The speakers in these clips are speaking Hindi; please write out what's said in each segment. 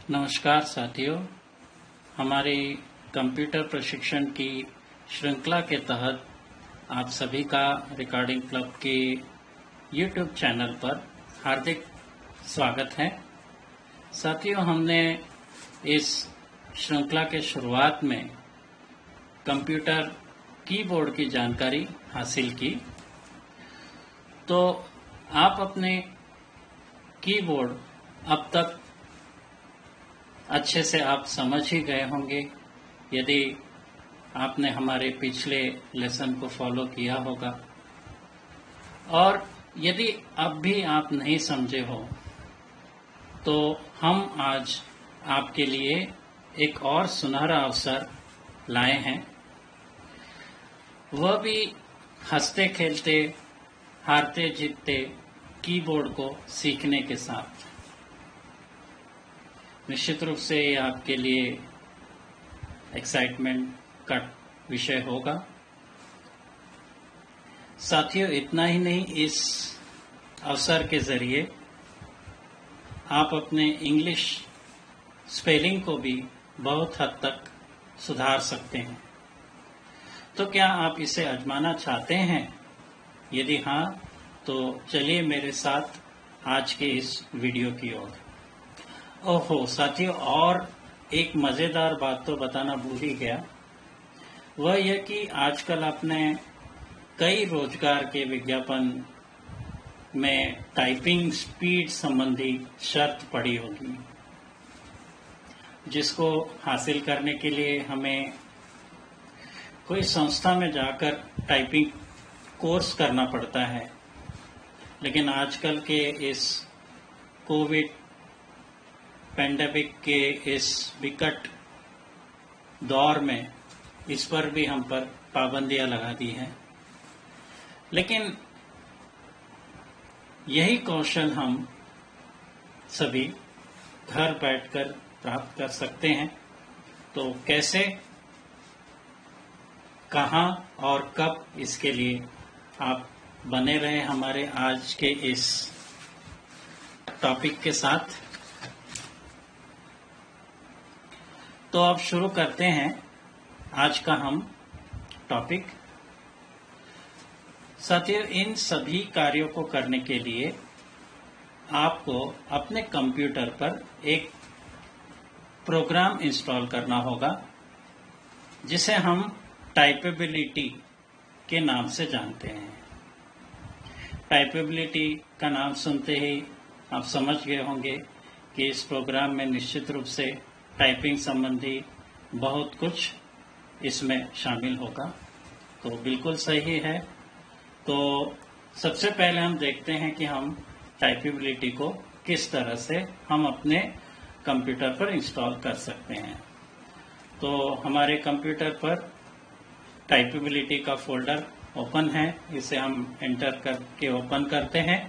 नमस्कार साथियों, हमारी कंप्यूटर प्रशिक्षण की श्रृंखला के तहत आप सभी का रिकॉर्डिंग क्लब के YouTube चैनल पर हार्दिक स्वागत है। साथियों, हमने इस श्रृंखला के शुरुआत में कंप्यूटर कीबोर्ड की जानकारी हासिल की, तो आप अपने कीबोर्ड अब तक अच्छे से आप समझ ही गए होंगे यदि आपने हमारे पिछले लेसन को फॉलो किया होगा। और यदि अब भी आप नहीं समझे हो तो हम आज आपके लिए एक और सुनहरा अवसर लाए हैं, वह भी हंसते खेलते हारते जीतते कीबोर्ड को सीखने के साथ। निश्चित रूप से ये आपके लिए एक्साइटमेंट का विषय होगा। साथियों, इतना ही नहीं, इस अवसर के जरिए आप अपने इंग्लिश स्पेलिंग को भी बहुत हद तक सुधार सकते हैं। तो क्या आप इसे आजमाना चाहते हैं? यदि हाँ, तो चलिए मेरे साथ आज के इस वीडियो की ओर। ओहो साथियों, और एक मज़ेदार बात तो बताना भूल ही गया, वह यह कि आजकल आपने कई रोजगार के विज्ञापन में टाइपिंग स्पीड संबंधी शर्त पड़ी होगी, जिसको हासिल करने के लिए हमें कोई संस्था में जाकर टाइपिंग कोर्स करना पड़ता है। लेकिन आजकल के इस कोविड पेंडेमिक के इस विकट दौर में इस पर भी हम पर पाबंदियां लगा दी हैं। लेकिन यही कौशल हम सभी घर बैठकर प्राप्त कर सकते हैं। तो कैसे, कहां और कब, इसके लिए आप बने रहें हमारे आज के इस टॉपिक के साथ। तो अब शुरू करते हैं आज का हम टॉपिक। साथियों, इन सभी कार्यों को करने के लिए आपको अपने कंप्यूटर पर एक प्रोग्राम इंस्टॉल करना होगा, जिसे हम टाइपेबिलिटी के नाम से जानते हैं। टाइपेबिलिटी का नाम सुनते ही आप समझ गए होंगे कि इस प्रोग्राम में निश्चित रूप से टाइपिंग संबंधी बहुत कुछ इसमें शामिल होगा। तो बिल्कुल सही है। तो सबसे पहले हम देखते हैं कि हम टाइपेबिलिटी को किस तरह से हम अपने कंप्यूटर पर इंस्टॉल कर सकते हैं। तो हमारे कंप्यूटर पर टाइपेबिलिटी का फोल्डर ओपन है, इसे हम एंटर करके ओपन करते हैं।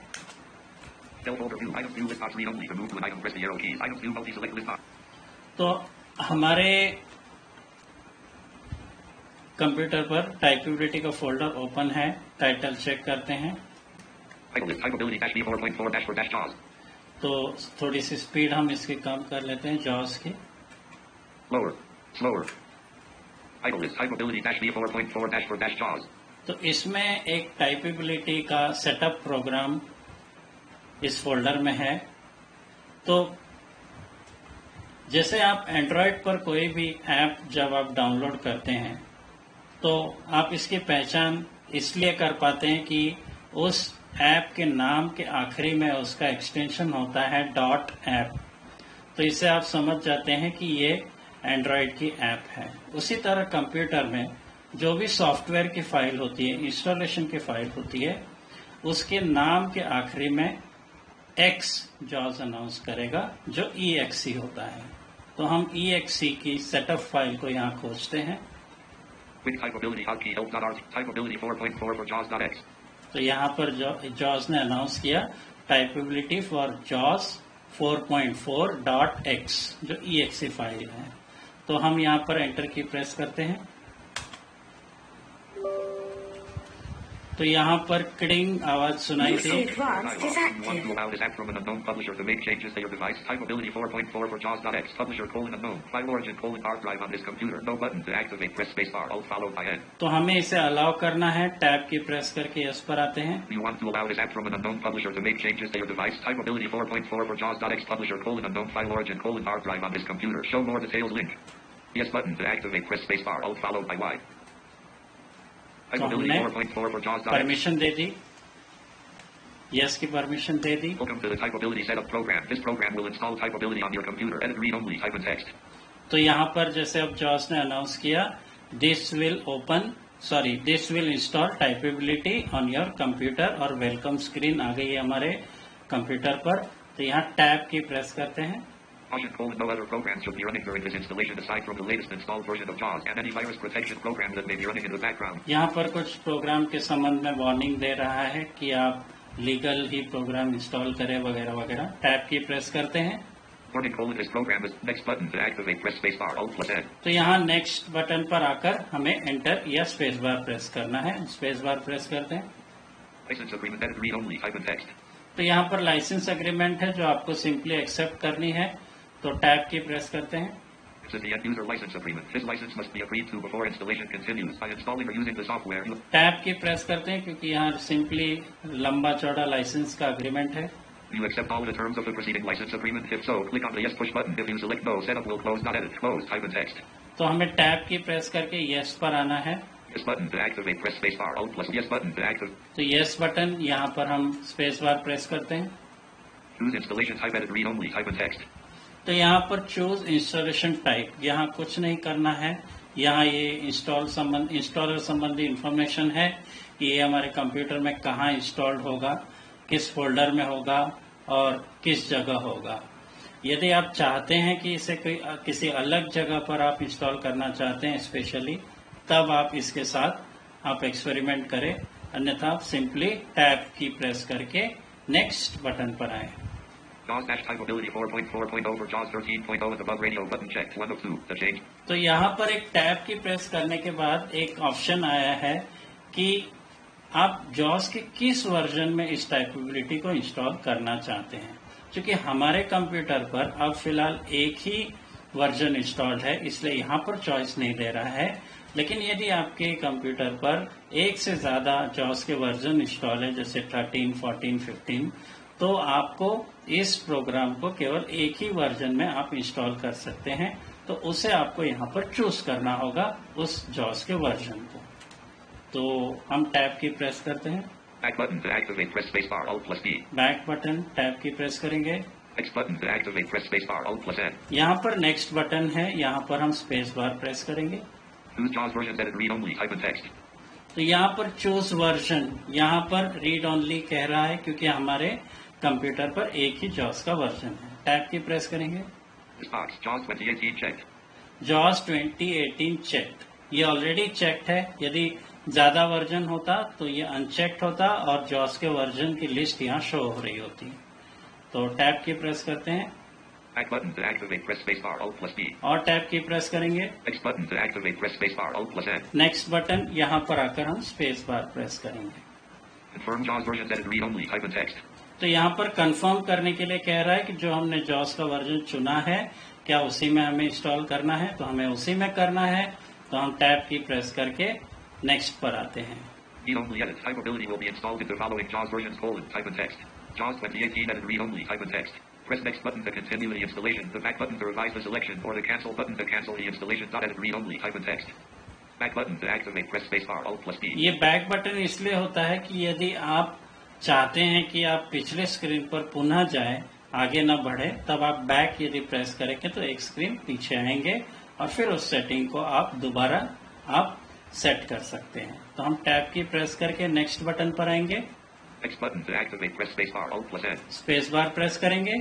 तो हमारे कंप्यूटर पर टाइपेबिलिटी का फोल्डर ओपन है। टाइटल चेक करते हैं। तो थोड़ी सी स्पीड हम इसकी कम कर लेते हैं, जॉस की। तो इसमें एक टाइपेबिलिटी का सेटअप प्रोग्राम इस फोल्डर में है। तो जैसे आप एंड्रॉयड पर कोई भी ऐप जब आप डाउनलोड करते हैं, तो आप इसकी पहचान इसलिए कर पाते हैं कि उस ऐप के नाम के आखिरी में उसका एक्सटेंशन होता है .app। तो इससे आप समझ जाते हैं कि ये एंड्रॉयड की ऐप है। उसी तरह कंप्यूटर में जो भी सॉफ्टवेयर की फाइल होती है, इंस्टॉलेशन की फाइल होती है, उसके नाम के आखिरी में X जॉस अनाउंस करेगा, जो EXE होता है। तो हम EXE की सेटअप फाइल को यहाँ खोजते हैं। तो यहाँ पर जॉस ने अनाउंस किया टाइपेबिलिटी फॉर जॉस 4.4.x, जो EXE फाइल है। तो हम यहाँ पर एंटर की प्रेस करते हैं। तो यहाँ पर क्डिंग आवाज सुनाई Use थी। Advanced is Want active. to allow this app from an unknown publisher to make changes to your device. Typeability 4.4 for JAWS.X. Publisher :unknown. File origin :hard drive on this computer. No button to activate. Press spacebar. Alt followed by N. तो हमें इसे अलाउ करना है, टैब की प्रेस करके यस पर आते हैं। You want to allow this app from an unknown publisher to make changes to your device. Typeability 4.4 for JAWS.X. Publisher :unknown. File origin :hard drive on this computer. Show more details link. Yes button to activate. Press spacebar. Alt followed by Y. Typeability 4.4 for JAWS.X. Permission दे दी, यस की परमिशन दे दी। Welcome to the Typeability setup program. This program will install Typeability on your computer. Edit read only. Type in text. तो यहाँ पर जैसे अब जॉस ने अनाउंस किया, this will install typeability on your computer, और वेलकम स्क्रीन आ गई है हमारे कंप्यूटर पर। तो यहाँ टैब की प्रेस करते हैं। Caution: no other programs should be running during this installation aside from the latest installed version of JAWS and any virus protection program that may be running in the background. यहाँ पर कुछ प्रोग्राम के संबंध में वार्निंग दे रहा है कि आप लीगल ही प्रोग्राम इंस्टॉल करें वगैरह वगैरह। टैब की प्रेस करते हैं। Warning: this program is next button to activate. Press spacebar. Alt plus N. तो यहाँ नेक्स्ट बटन पर आकर हमें एंटर या स्पेस बार प्रेस करना है। स्पेस बार प्रेस करते हैं। License agreement. Edit read only. Type in text. तो यहाँ पर लाइसेंस एग्रीमेंट है जो आपको सिंपली एक्सेप्ट करनी है, तो टैब की प्रेस करते हैं। This is the end user license agreement. This license must be agreed to before installation continues. By installing or using the software, you tab की प्रेस करते हैं क्योंकि यहाँ सिंपली लंबा चौड़ा लाइसेंस का एग्रीमेंट है। accept all the terms of the preceding license agreement. If so, click on the yes push button. If you select no, setup will close. Not edit. Close. Type in text. तो हमें टैब की प्रेस करके यस पर आना है। Yes button to activate. Press spacebar. Alt plus yes button to activate. तो यस बटन यहाँ पर हम स्पेस बार प्रेस करते हैं। Choose installation type. Edit read only. Type in text. तो यहाँ पर चूज इंस्टॉलेशन टाइप, यहाँ कुछ नहीं करना है। यहाँ ये इंस्टॉलर संबंधी इंफॉर्मेशन है कि ये हमारे कंप्यूटर में कहाँ इंस्टॉल्ड होगा, किस फोल्डर में होगा और किस जगह होगा। यदि आप चाहते हैं कि इसे किसी अलग जगह पर आप इंस्टॉल करना चाहते हैं स्पेशली, तब आप इसके साथ आप एक्सपेरिमेंट करें, अन्यथा आप सिंपली टैब की प्रेस करके नेक्स्ट बटन पर आए। JAWS-Typeability 4.4.0 for JAWS 13.0 with above radio button checked. 1 of 2. The change. तो यहाँ पर एक टैब की प्रेस करने के बाद एक ऑप्शन आया है कि आप JAWS के किस वर्जन में इस टाइपेबिलिटी को इंस्टॉल करना चाहते हैं। क्योंकि हमारे कंप्यूटर पर अब फिलहाल एक ही वर्जन इंस्टॉल्ड है, इसलिए यहाँ पर चॉइस नहीं दे रहा है। लेकिन यदि आपके कंप्यूटर पर एक से ज्यादा JAWS के वर्जन इंस्टॉल है, जैसे 13, 14, 15, तो आपको इस प्रोग्राम को केवल एक ही वर्जन में आप इंस्टॉल कर सकते हैं। तो उसे आपको यहाँ पर चूज करना होगा उस JAWS के वर्जन को। तो हम टैब की प्रेस करते हैं। Back button to activate. Press spacebar. Alt plus D. Back button tab की प्रेस करेंगे। Next button to activate. Press spacebar. Alt plus N. यहाँ पर नेक्स्ट बटन है, यहाँ पर हम स्पेस बार प्रेस करेंगे। Choose JAWS versions. Edit read only. Type in text. तो यहाँ पर चूज वर्जन, यहाँ पर रीड ओनली कह रहा है क्योंकि हमारे कंप्यूटर पर एक ही JAWS का वर्जन है। टैब की प्रेस करेंगे। This box. JAWS 2018 checked. JAWS 2018 checked, ये ऑलरेडी चेक्ड है। यदि ज्यादा वर्जन होता तो ये अनचेक्ड होता और JAWS के वर्जन की लिस्ट यहाँ शो हो रही होती। तो टैब की प्रेस करते हैं। Back button to activate. Press spacebar. Alt plus D. और टैब की प्रेस करेंगे। Next button to activate. Press spacebar. Alt plus N. Next button, यहाँ पर आकर हम स्पेस बार प्रेस करेंगे। Confirm JAWS versions. Edit read only. Type in text. तो यहाँ पर कंफर्म करने के लिए कह रहा है कि जो हमने JAWS का वर्जन चुना है, क्या उसी में हमें इंस्टॉल करना है। तो हमें उसी में करना है, तो हम टैब की प्रेस करके नेक्स्ट पर आते हैं। Read only edit. Typeability will be installed if the following JAWS versions: type in text. JAWS 2018 edit read only. Type in text. Press next button to continue the installation. The back button to revise the selection, or the cancel button to cancel the installation. Edit read only. Type in text. Back button to activate. Press spacebar. Alt plus D. ये बैक बटन इसलिए होता है कि यदि आप चाहते हैं कि आप पिछले स्क्रीन पर पुनः जाएं, आगे न बढ़े, तब आप बैक यदि प्रेस करेंगे तो एक स्क्रीन पीछे आएंगे और फिर उस सेटिंग को आप दोबारा आप सेट कर सकते हैं। तो हम टैब की प्रेस करके नेक्स्ट बटन पर आएंगे। Next button to activate. Press spacebar. Alt plus N. Space bar press करेंगे।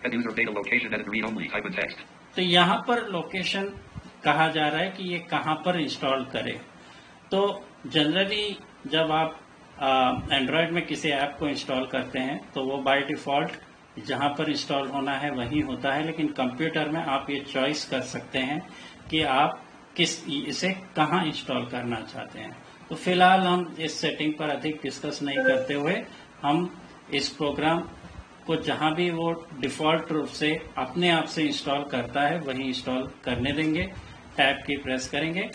End user data location. Edit read only. Type in text. तो यहाँ पर लोकेशन कहा जा रहा है कि ये कहाँ पर इंस्टॉल करें। तो जनरली जब आप एंड्रॉयड में किसी ऐप को इंस्टॉल करते हैं तो वो बाय डिफॉल्ट जहाँ पर इंस्टॉल होना है वहीं होता है, लेकिन कंप्यूटर में आप ये चॉइस कर सकते हैं कि आप इसे कहाँ इंस्टॉल करना चाहते हैं। तो फिलहाल हम इस सेटिंग पर अधिक डिस्कस नहीं करते हुए हम इस प्रोग्राम को जहां भी वो डिफॉल्ट रूप से अपने आप से इंस्टॉल करता है वहीं इंस्टॉल करने देंगे। टैब की प्रेस करेंगे।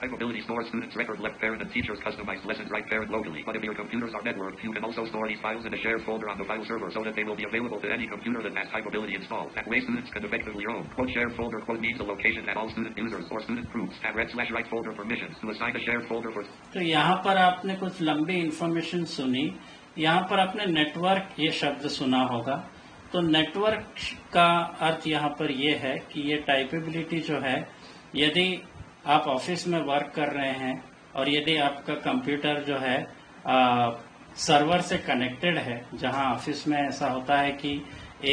Typeability stores students' record left parent and teachers customized lessons right parent locally. But if your computers are networked, you can also store these files in a shared folder on the file server so that they will be available to any computer that has Typeability installed. That way students can effectively roam. Quote shared folder quote means the location that all student users or student groups have /right folder permissions to assign a shared folder for. तो यहाँ पर आपने कुछ लंबी इंफॉर्मेशन सुनी। यहाँ पर आपने नेटवर्क ये शब्द सुना होगा। तो नेटवर्क का अर्थ यहाँ पर ये है कि ये टाइपेबिलिटी जो है, यदि आप ऑफिस में वर्क कर रहे हैं और यदि आपका कंप्यूटर जो है सर्वर से कनेक्टेड है, जहां ऑफिस में ऐसा होता है कि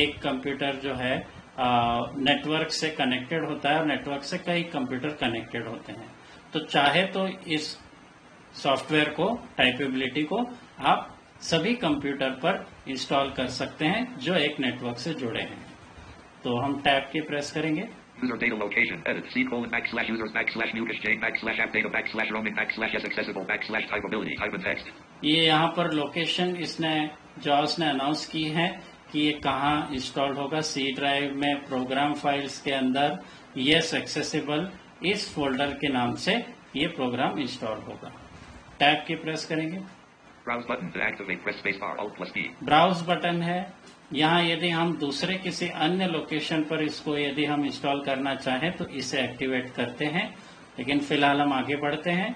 एक कंप्यूटर जो है नेटवर्क से कनेक्टेड होता है और नेटवर्क से कई कंप्यूटर कनेक्टेड होते हैं, तो चाहे तो इस सॉफ्टवेयर को, टाइपेबिलिटी को आप सभी कंप्यूटर पर इंस्टॉल कर सकते हैं जो एक नेटवर्क से जुड़े हैं। तो हम टैब की प्रेस करेंगे। User data location, edit, C:\users/app_data/new_change/roaming/s accessible/typeability, type in text. ये यहाँ पर लोकेशन इसने जॉस ने अनाउंस की है कि ये कहाँ इंस्टॉल होगा। सी ड्राइव में प्रोग्राम फाइल्स के अंदर येस एक्सेसिबल इस फोल्डर के नाम से ये प्रोग्राम इंस्टॉल होगा। टैब की प्रेस करेंगे। Browse button to activate, press spacebar, Alt+D. Browse button है। यहाँ यदि हम दूसरे किसी अन्य लोकेशन पर इसको यदि हम इंस्टॉल करना चाहें तो इसे एक्टिवेट करते हैं, लेकिन फिलहाल हम आगे बढ़ते हैं।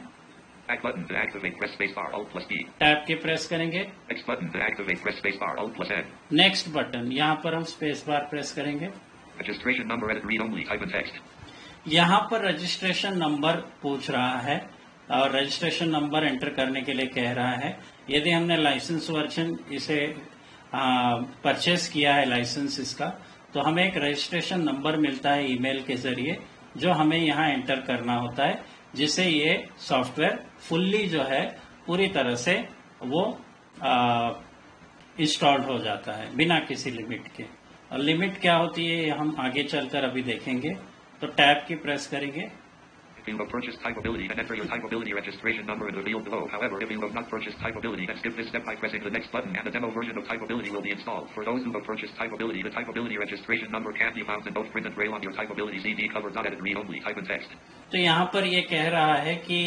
Back button to activate, press spacebar, Alt+D. Tab की प्रेस करेंगे। Next button to activate, press spacebar, Alt+N. Next button, यहाँ पर हम स्पेस बार प्रेस करेंगे। Registration number, edit, read only, type in text. यहाँ पर रजिस्ट्रेशन नंबर पूछ रहा है और रजिस्ट्रेशन नंबर एंटर करने के लिए कह रहा है। यदि हमने लाइसेंस वर्जन इसे परचेस किया है, लाइसेंस इसका, तो हमें एक रजिस्ट्रेशन नंबर मिलता है ईमेल के जरिए जो हमें यहाँ एंटर करना होता है, जिससे ये सॉफ्टवेयर फुल्ली जो है पूरी तरह से वो इंस्टॉल्ड हो जाता है बिना किसी लिमिट के। और लिमिट क्या होती है ये हम आगे चलकर अभी देखेंगे। तो टैब की प्रेस करेंगे। If you have purchased Typeability, then enter your Typeability registration number in the field below. However, if you have not purchased Typeability, then skip this step by pressing the next button and the demo version of Typeability will be installed. For those who have purchased Typeability, the Typeability registration number can be found in both print and braille on your Typeability CD cover. Edit, read only, type in text. तो यहाँ पर ये कह रहा है कि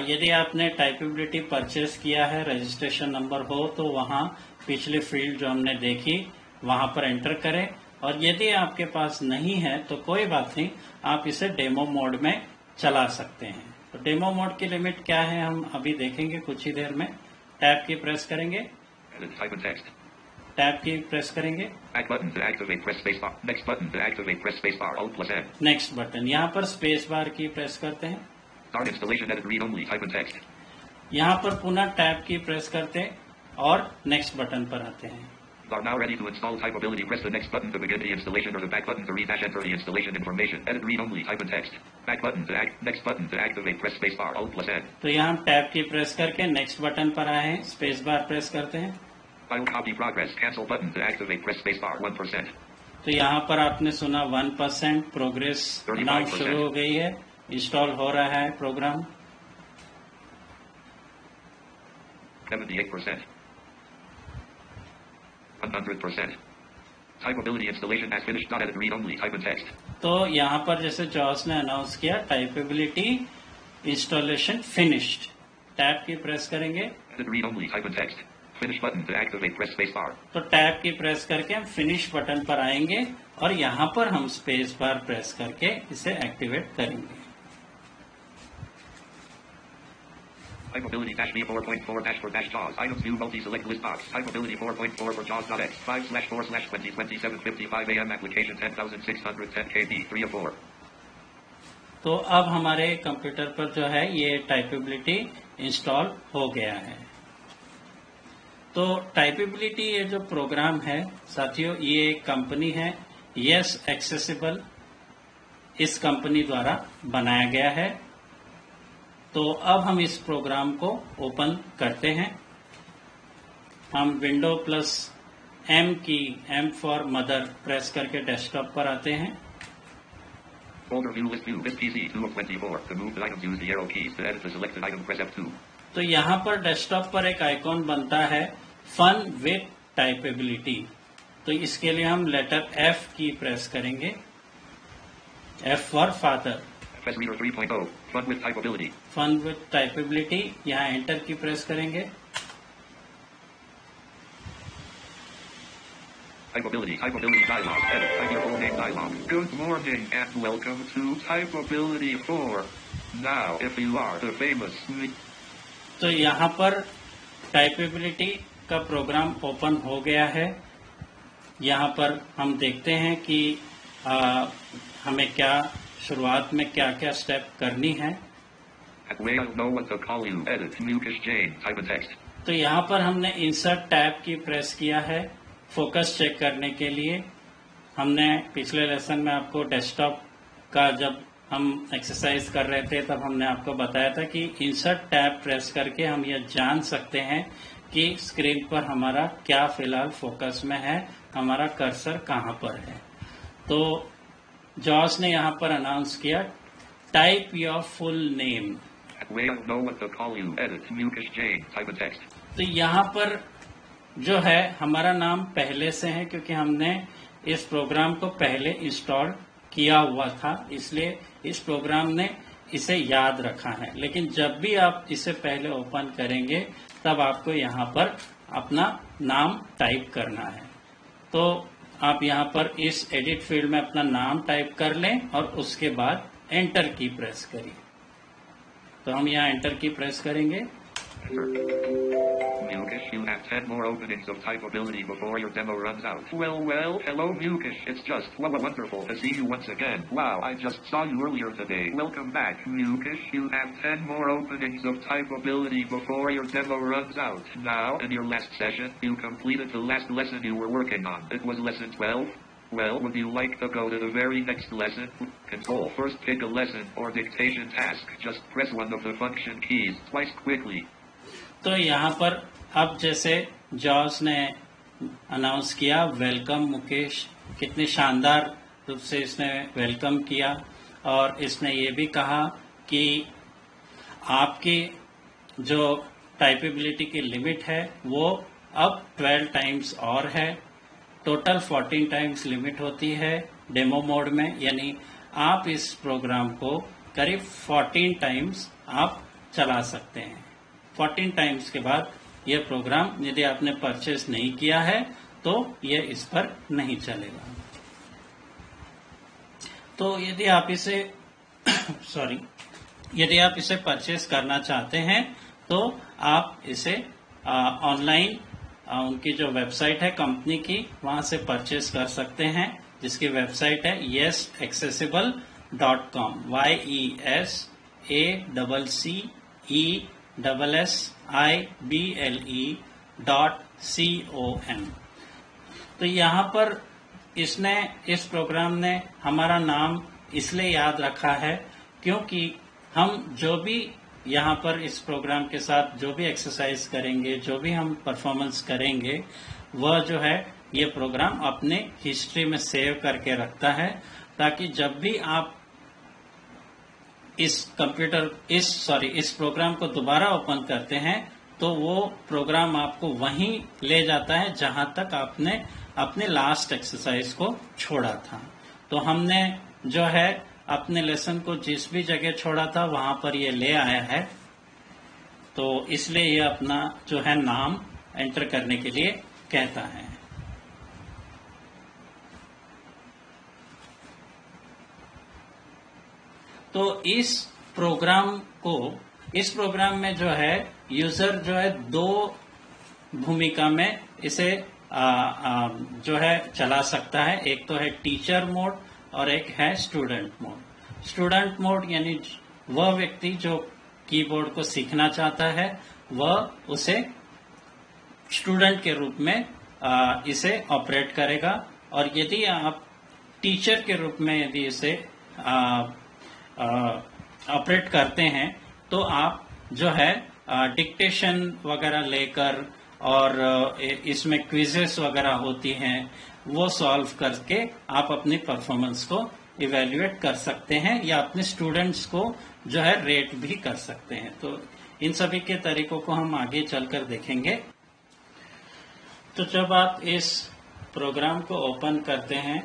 यदि आपने टाइपेबिलिटी परचेस किया है, रजिस्ट्रेशन नंबर हो, तो वहाँ पिछले फील्ड जो हमने देखी वहाँ पर एंटर करें, और यदि आपके पास नहीं है तो कोई बात नहीं, आप इसे डेमो मोड में चला सकते हैं। तो डेमो मोड की लिमिट क्या है हम अभी देखेंगे कुछ ही देर में। टैब की प्रेस करेंगे। Edit, type in text. Tab की प्रेस करेंगे। Back button to activate, press spacebar. Next button to activate, press spacebar, Alt+N. Next button, यहाँ पर स्पेस बार की प्रेस करते हैं। Start installation, edit, read only, type in text. यहाँ पर पुनः टैब की प्रेस करते हैं और नेक्स्ट बटन पर आते हैं। You are now ready to install Typeability. Press the next button to begin the installation or the back button to read-enter the installation information. Edit, read only, type in text. Back button to next button to activate, press spacebar, Alt+N. तो यहाँ हम टैब की प्रेस करके नेक्स्ट बटन पर आए हैं, स्पेस बार प्रेस करते हैं। File copy progress, cancel button to activate, press spacebar, 1%. तो यहाँ पर आपने सुना 1% प्रोग्रेस नाउ शुरू हो गई है, इंस्टॉल हो रहा है programme. 78%. 100%. Typeability installation has finished. Edit, read only, type in text. तो यहाँ पर जैसे जॉस ने अनाउंस किया, टाइपेबिलिटी इंस्टॉलेशन फिनिश्ड। टैब की प्रेस करेंगे। Edit, read only, type in text. Finish button to activate, press spacebar. तो टैब की प्रेस करके हम फिनिश बटन पर आएंगे और यहाँ पर हम स्पेस बार प्रेस करके इसे एक्टिवेट करेंगे। Typeability -V4.4-4-JAWS. Items view multi-select list box. Typeability 4.4 for JAWS.X. 5/4/2027:55 AM application 10,610 KB 3 of 4. तो अब हमारे कंप्यूटर पर जो है ये टाइपेबिलिटी इंस्टॉल हो गया है। तो टाइपेबिलिटी ये जो प्रोग्राम है साथियों, ये एक कंपनी है येस एक्सेसिबल, इस कंपनी द्वारा बनाया गया है। तो अब हम इस प्रोग्राम को ओपन करते हैं। हम विंडो प्लस एम की, एम फॉर मदर प्रेस करके डेस्कटॉप पर आते हैं। Folder view list view. List PC 2 of 24. To move the items, use the arrow keys. To edit the selected item, press F2. तो यहाँ पर डेस्कटॉप पर एक आइकॉन बनता है फन विथ टाइपेबिलिटी। तो इसके लिए हम लेटर F की प्रेस करेंगे, F for father. Press Reader 3.0. Fun with typeability. Fun with typeability, यहाँ एंटर की प्रेस करेंगे। Typeability dialog. Edit. Type your full name dialog. Good morning and welcome to Typeability 4. Now, if you are the famous... तो यहाँ पर टाइपेबिलिटी का प्रोग्राम ओपन हो गया है। यहाँ पर हम देखते हैं कि हमें क्या शुरुआत में क्या क्या स्टेप करनी है। तो यहाँ पर हमने इंसर्ट टैब की प्रेस किया है फोकस चेक करने के लिए। हमने पिछले लेसन में आपको डेस्कटॉप का जब हम एक्सरसाइज कर रहे थे तब हमने आपको बताया था कि इंसर्ट टैब प्रेस करके हम यह जान सकते हैं कि स्क्रीन पर हमारा क्या फिलहाल फोकस में है, हमारा कर्सर कहाँ पर है। तो जॉस ने यहाँ पर अनाउंस किया टाइप योर फुल नेम। तो यहाँ पर जो है हमारा नाम पहले से है क्योंकि हमने इस प्रोग्राम को पहले इंस्टॉल किया हुआ था, इसलिए इस प्रोग्राम ने इसे याद रखा है। लेकिन जब भी आप इसे पहले ओपन करेंगे तब आपको यहाँ पर अपना नाम टाइप करना है। तो आप यहाँ पर इस एडिट फील्ड में अपना नाम टाइप कर लें और उसके बाद एंटर की प्रेस करिए। तो हम यहाँ एंटर की प्रेस करेंगे। Mukesh, you have 10 more openings of typeability before your demo runs out. Well, hello Mukesh, it's just wonderful to see you once again. Wow, I just saw you earlier today. Welcome back, Mukesh. You have 10 more openings of typeability before your demo runs out. Now, in your last session, you completed the last lesson you were working on. It was lesson 12. Well, would you like to go to the very next lesson? Control. First pick a lesson or dictation task. Just press one of the function keys twice quickly. तो यहाँ पर अब जैसे जॉस ने अनाउंस किया वेलकम मुकेश, कितने शानदार रूप से इसने वेलकम किया और इसने ये भी कहा कि आपकी जो टाइपेबिलिटी की लिमिट है वो अब 12 टाइम्स और है। टोटल 14 टाइम्स लिमिट होती है डेमो मोड में, यानी आप इस प्रोग्राम को करीब 14 टाइम्स आप चला सकते हैं। 14 टाइम्स के बाद यह प्रोग्राम यदि आपने परचेज नहीं किया है तो यह इस पर नहीं चलेगा। तो यदि आप इसे यदि आप इसे परचेज करना चाहते हैं तो आप इसे ऑनलाइन उनकी जो वेबसाइट है कंपनी की वहां से परचेज कर सकते हैं, जिसकी वेबसाइट है yesaccessible.com YESACCESSIBLE.com। तो यहाँ पर इसने इस प्रोग्राम ने हमारा नाम इसलिए याद रखा है क्योंकि हम जो भी यहाँ पर इस प्रोग्राम के साथ जो भी एक्सरसाइज करेंगे, जो भी हम परफॉर्मेंस करेंगे, वह जो है ये प्रोग्राम अपने हिस्ट्री में सेव करके रखता है, ताकि जब भी आप इस प्रोग्राम को दोबारा ओपन करते हैं तो वो प्रोग्राम आपको वहीं ले जाता है जहां तक आपने अपने लास्ट एक्सरसाइज को छोड़ा था। तो हमने जो है अपने लेसन को जिस भी जगह छोड़ा था वहां पर ये ले आया है, तो इसलिए ये अपना जो है नाम एंटर करने के लिए कहता है। तो इस प्रोग्राम में जो है यूजर जो है दो भूमिका में इसे जो है चला सकता है। एक तो है टीचर मोड और एक है स्टूडेंट मोड। स्टूडेंट मोड यानी वह व्यक्ति जो कीबोर्ड को सीखना चाहता है वह उसे स्टूडेंट के रूप में इसे ऑपरेट करेगा, और यदि आप टीचर के रूप में यदि इसे ऑपरेट करते हैं तो आप जो है डिक्टेशन वगैरह लेकर और इसमें क्विजेस वगैरह होती हैं वो सॉल्व करके आप अपनी परफॉर्मेंस को इवेल्युएट कर सकते हैं या अपने स्टूडेंट्स को जो है रेट भी कर सकते हैं। तो इन सभी के तरीकों को हम आगे चलकर देखेंगे। तो जब आप इस प्रोग्राम को ओपन करते हैं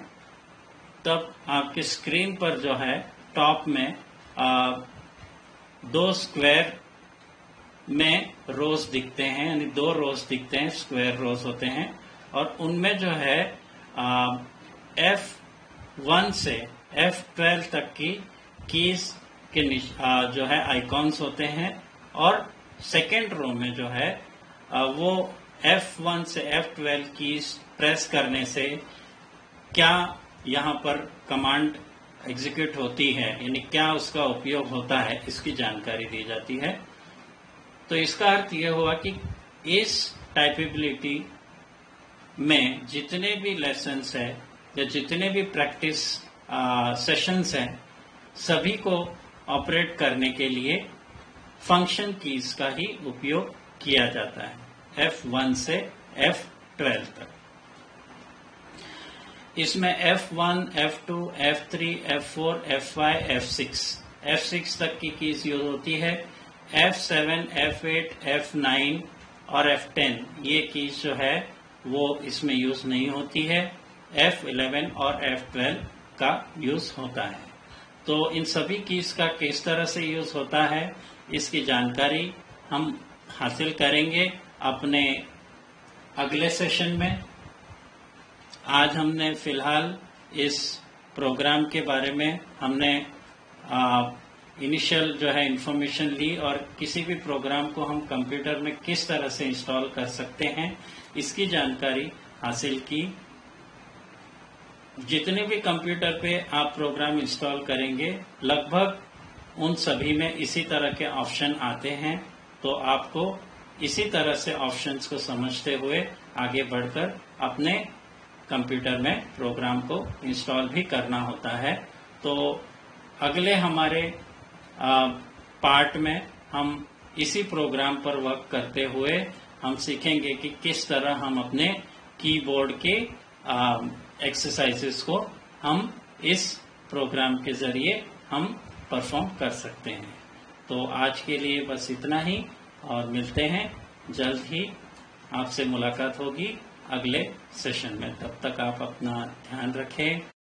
तब आपके स्क्रीन पर जो है टॉप में 2 स्क्वायर में रोज दिखते हैं, यानी 2 रोज दिखते हैं, स्क्वायर रोज होते हैं, और उनमें जो है F1 से F12 तक की कीज के जो है आइकॉन्स होते हैं, और सेकेंड रो में जो है वो F1 से F12 कीज प्रेस करने से क्या यहाँ पर कमांड एग्जीक्यूट होती है, यानी क्या उसका उपयोग होता है, इसकी जानकारी दी जाती है। तो इसका अर्थ यह हुआ कि इस टाइपेबिलिटी में जितने भी लेसन्स है या जितने भी प्रैक्टिस सेशंस हैं, सभी को ऑपरेट करने के लिए फंक्शन कीज का ही उपयोग किया जाता है, F1 से F12 तक। इसमें F1, F2, F3, F4, F5, F6 तक की कीज यूज होती है। F7, F8, F9 और F10 ये कीज जो है वो इसमें यूज नहीं होती है। F11 और F12 का यूज होता है। तो इन सभी कीज का किस तरह से यूज होता है, इसकी जानकारी हम हासिल करेंगे अपने अगले सेशन में। आज हमने फिलहाल इस प्रोग्राम के बारे में हमने इनिशियल जो है इंफॉर्मेशन ली, और किसी भी प्रोग्राम को हम कंप्यूटर में किस तरह से इंस्टॉल कर सकते हैं इसकी जानकारी हासिल की। जितने भी कंप्यूटर पे आप प्रोग्राम इंस्टॉल करेंगे लगभग उन सभी में इसी तरह के ऑप्शन आते हैं, तो आपको इसी तरह से ऑप्शंस को समझते हुए आगे बढ़कर अपने कंप्यूटर में प्रोग्राम को इंस्टॉल भी करना होता है। तो अगले हमारे पार्ट में हम इसी प्रोग्राम पर वर्क करते हुए हम सीखेंगे कि किस तरह हम अपने कीबोर्ड के एक्सरसाइजेस को हम इस प्रोग्राम के जरिए हम परफॉर्म कर सकते हैं। तो आज के लिए बस इतना ही, और मिलते हैं जल्द ही, आपसे मुलाकात होगी अगले सेशन में। तब तक आप अपना ध्यान रखें।